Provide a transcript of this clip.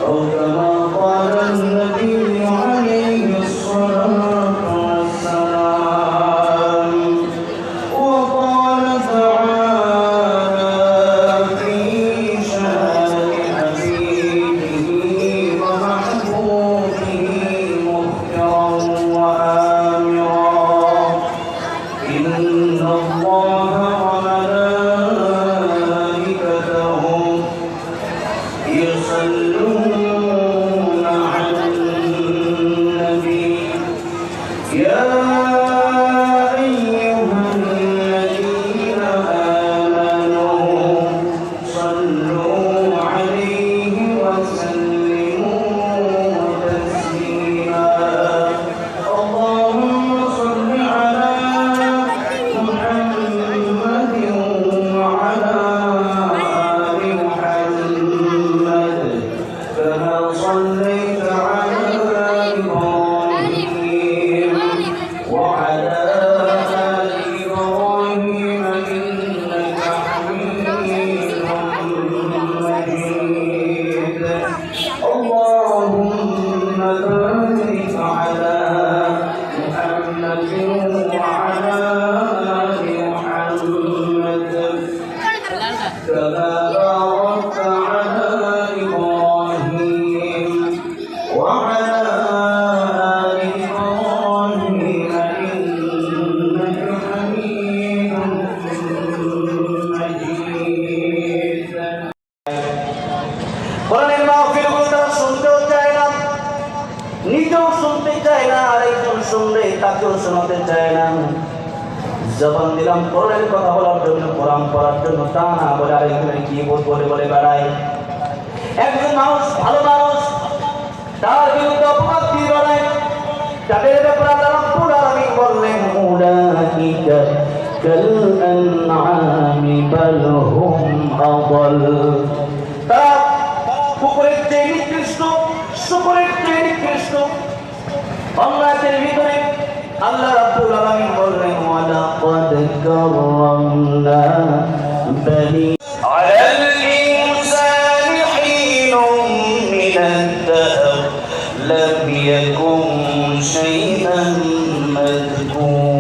أو كما قال النبي عليه الصلاة والسلام. وقال تعالى في شأن حبيبه ومحبوبه مخبرا وآمرا: إن الله وملائكته يصلون على النبي يا أيها الذين آمنوا صلوا عليه وسلموا تسليما. اللهم صل على محمد وعلى آل محمد كما صليت على إبراهيم وعلى آل إبراهيم إنك حميد مجيد. اللهم بارك على محمد وعلى آل محمد كما باركت على إبراهيم وعلى آل إبراهيم إنك حميد مجيد. কোরআনের মাহফিলগুলো তারা শুনতেও চায় না, নিজেও শুনতে চায় না, আরেকজন শুনলে তাকেও শোনাতে চায় না। জবান দিলাম কোরআনের কথা বলার জন্য, কোরআন পড়ার জন্য, তা না বলে আরেকজনের কি বলে বলে বেড়ায়। একজন মানুষ ভালো মানুষ, তার বিরুদ্ধে অপবাদ দিয়ে বেড়ায়। তাদের ব্যাপারে আল্লাহ রাব্বুল আলামিন বললেন উলাইকা কাল আনআমি বাল হুম আদাল। তারা কুকুরের চেয়ে নিকৃষ্ট, শূকরের চেয়ে নিকৃষ্ট। বাংলাদেশের ভিতরে আল্লাহ রাব্বুল আলামিন বললেন ওয়ালাকাদ কাররামনা বনি আলাল ইনসানি হিনুম মিনাদ দাহর লাম ইয়াকুন শাইআন মাযকুরা।